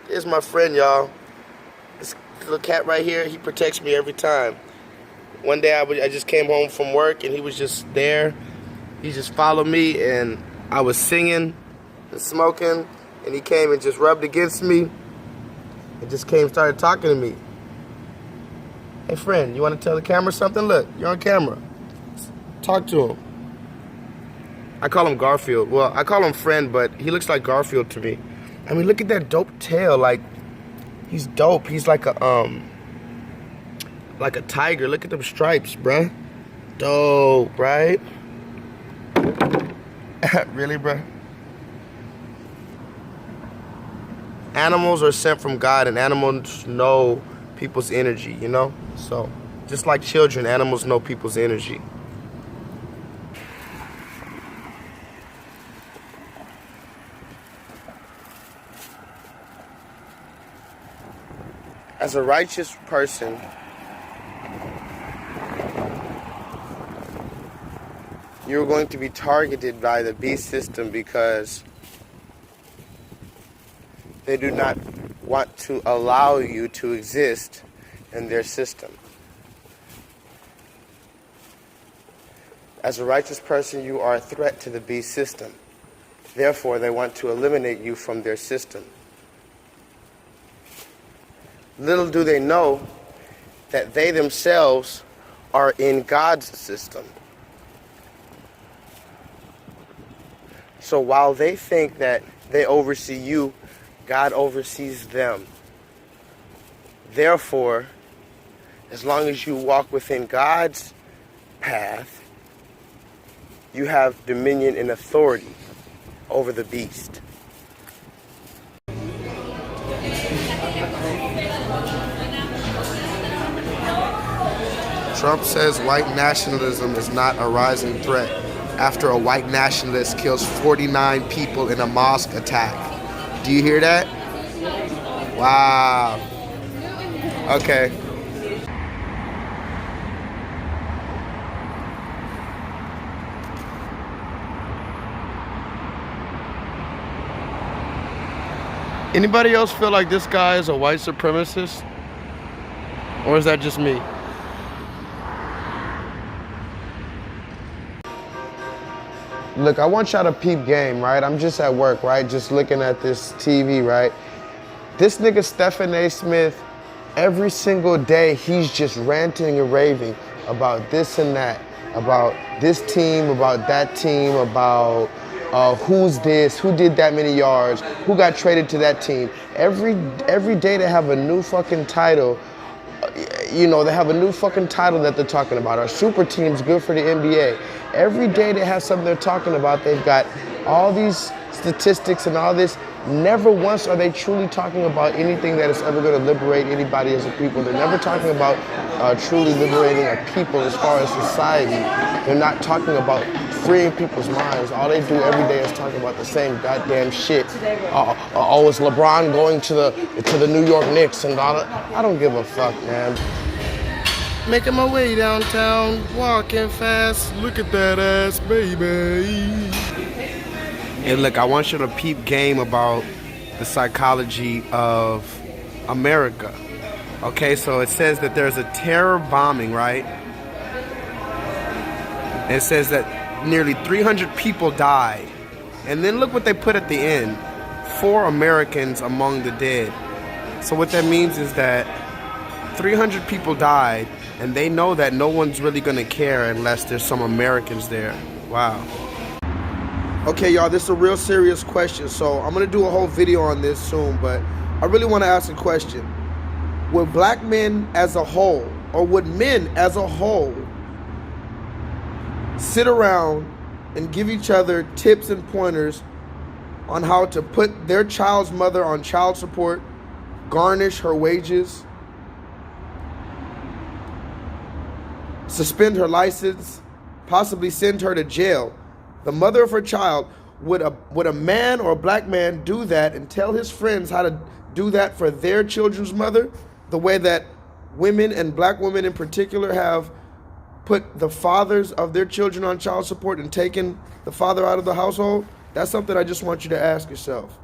Here's my friend, y'all. This little cat right here, he protects me every time. One day I just came home from work and he was just there. He just followed me and I was singing and smoking and he came and just rubbed against me and just came and started talking to me. Hey friend, you want to tell the camera something? Look, you're on camera. Talk to him. I call him Garfield. Well, I call him friend, but he looks like Garfield to me. I mean, look at that dope tail. Like, he's dope. He's like a tiger. Look at them stripes, bruh. Dope, right? Really, bruh? Animals are sent from God, and animals know people's energy, you know? So, just like children, animals know people's energy. As a righteous person, you're going to be targeted by the beast system because they do not want to allow you to exist in their system. As a righteous person, you are a threat to the beast system. Therefore, they want to eliminate you from their system. Little do they know that they themselves are in God's system. So while they think that they oversee you, God oversees them. Therefore, as long as you walk within God's path, you have dominion and authority over the beast. Trump says white nationalism is not a rising threat after a white nationalist kills 49 people in a mosque attack. Do you hear that? Wow. Okay. Anybody else feel like this guy is a white supremacist? Or is that just me? Look, I want y'all to peep game, right? I'm just at work, right? Just looking at this TV, right? This nigga Stephen A. Smith, every single day, he's just ranting and raving about this and that, about this team, about that team, about who's this, who did that many yards, who got traded to that team. Every day they have a new fucking title. You know, they have a new fucking title that they're talking about. Our super team's good for the NBA. Every day they have something they're talking about. They've got all these statistics and all this. Never once are they truly talking about anything that is ever going to liberate anybody as a people. They're never talking about truly liberating a people as far as society. They're not talking about freeing people's minds. All they do every day is talk about the same goddamn shit. Oh, it's LeBron going to the New York Knicks and all that. I don't give a fuck, man. Making my way downtown, walking fast. Look at that ass, baby. Hey, look, I want you to peep game about the psychology of America. Okay, so it says that there's a terror bombing, right? And it says that nearly 300 people died. And then look what they put at the end. 4 Americans among the dead. So what that means is that 300 people died, and they know that no one's really gonna care unless there's some Americans there. Wow. Okay, y'all, this is a real serious question, so I'm gonna do a whole video on this soon, but I really wanna ask a question. Would black men as a whole, or would men as a whole, sit around and give each other tips and pointers on how to put their child's mother on child support, garnish her wages, suspend her license, possibly send her to jail? The mother of her child, would a man or a black man do that and tell his friends how to do that for their children's mother? The way that women, and black women in particular, have put the fathers of their children on child support and taken the father out of the household? That's something I just want you to ask yourself.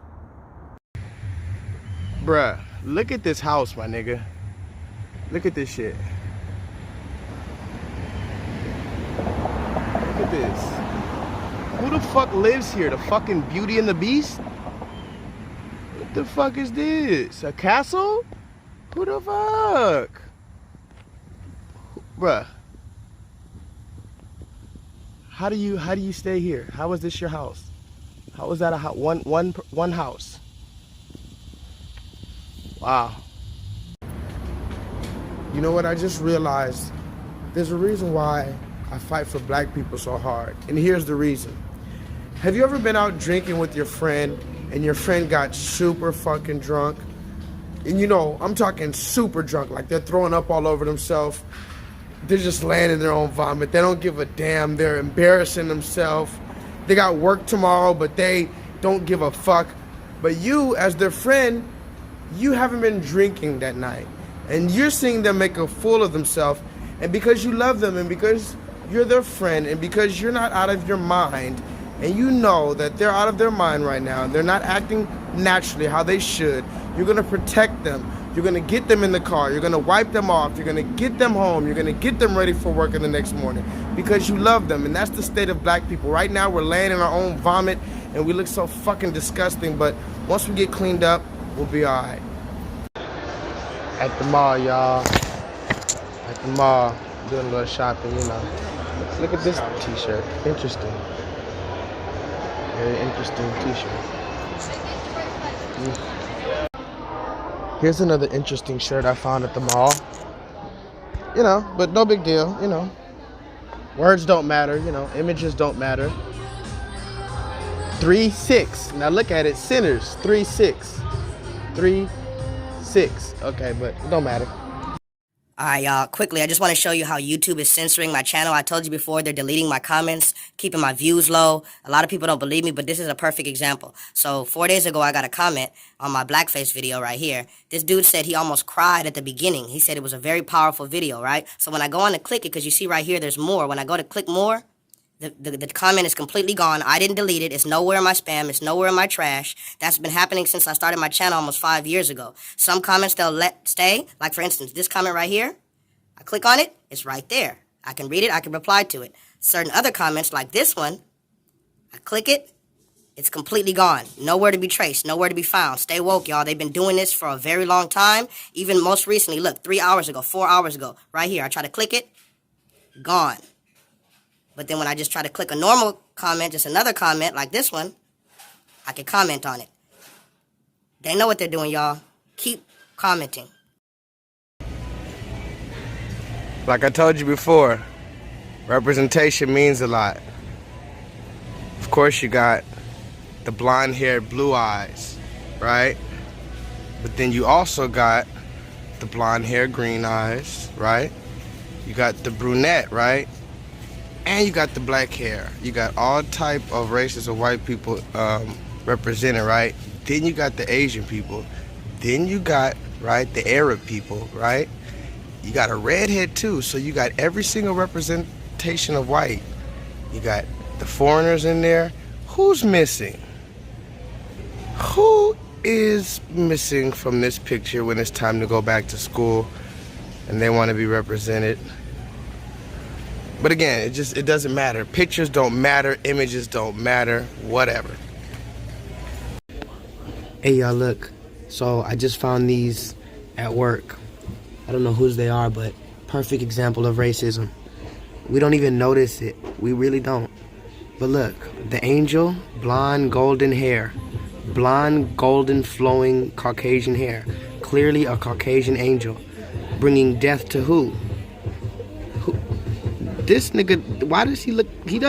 Bruh, look at this house, my nigga. Look at this shit. Look at this. Who the fuck lives here? The fucking Beauty and the Beast? What the fuck is this? A castle? Who the fuck? Bruh. How do you stay here? How is this your house? How is that a house? One house? Wow. You know what? I just realized there's a reason why I fight for black people so hard. And here's the reason. Have you ever been out drinking with your friend and your friend got super fucking drunk? And you know, I'm talking super drunk, like they're throwing up all over themselves. They're just laying in their own vomit. They don't give a damn. They're embarrassing themselves. They got work tomorrow, but they don't give a fuck. But you, as their friend, you haven't been drinking that night. And you're seeing them make a fool of themselves. And because you love them, and because you're their friend, and because you're not out of your mind, and you know that they're out of their mind right now, and they're not acting naturally how they should, you're gonna protect them. You're gonna get them in the car. You're gonna wipe them off. You're gonna get them home. You're gonna get them ready for work in the next morning because you love them. And that's the state of black people. Right now, we're laying in our own vomit and we look so fucking disgusting. But once we get cleaned up, we'll be all right. At the mall, y'all. At the mall, doing a little shopping, you know. Look at this t-shirt. Interesting. Very interesting t-shirt. Here's another interesting shirt I found at the mall. You know, but no big deal, you know. Words don't matter, you know, images don't matter. 3-6. Now look at it, Sinners, 3-6. 3-6. Okay, but it don't matter. Alright, y'all, quickly, I just want to show you how YouTube is censoring my channel. I told you before, they're deleting my comments, keeping my views low. A lot of people don't believe me, but this is a perfect example. So, 4 days ago, I got a comment on my blackface video right here. This dude said he almost cried at the beginning. He said it was a very powerful video, right? So when I go on to click it, because you see right here, there's more. When I go to click more, the comment is completely gone. I didn't delete it. It's nowhere in my spam. It's nowhere in my trash. That's been happening since I started my channel almost 5 years ago. Some comments they'll let stay. Like, for instance, this comment right here. I click on it. It's right there. I can read it. I can reply to it. Certain other comments, like this one, I click it. It's completely gone. Nowhere to be traced. Nowhere to be found. Stay woke, y'all. They've been doing this for a very long time. Even most recently, look, 3 hours ago, 4 hours ago, right here. I try to click it. Gone. But then when I just try to click a normal comment, just another comment like this one, I can comment on it. They know what they're doing, y'all. Keep commenting. Like I told you before, representation means a lot. Of course you got the blonde hair, blue eyes, right? But then you also got the blonde hair, green eyes, right? You got the brunette, right? And you got the black hair. You got all type of races of white people represented, right? Then you got the Asian people. Then you got, right, the Arab people, right? You got a redhead too, so you got every single representation of white. You got the foreigners in there. Who's missing? Who is missing from this picture when it's time to go back to school and they want to be represented? But again, it doesn't matter. Pictures don't matter, images don't matter, whatever. Hey y'all, look. So I just found these at work. I don't know whose they are, but perfect example of racism. We don't even notice it. We really don't. But look, the angel, blonde, golden hair. Blonde, golden, flowing Caucasian hair. Clearly a Caucasian angel. Bringing death to who? This nigga, why does he look, he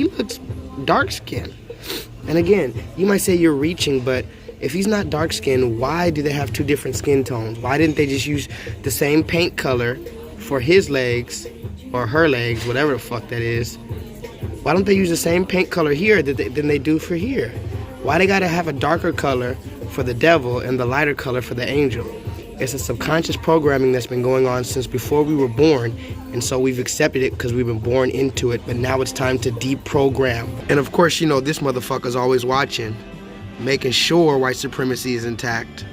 looks dark skinned. And again, you might say you're reaching, but if he's not dark skinned, why do they have two different skin tones? Why didn't they just use the same paint color for his legs, or her legs, whatever the fuck that is? Why don't they use the same paint color here than they do for here? Why they gotta have a darker color for the devil and the lighter color for the angel? It's a subconscious programming that's been going on since before we were born, and so we've accepted it because we've been born into it, but now it's time to deprogram. And of course, you know, this motherfucker's always watching, making sure white supremacy is intact.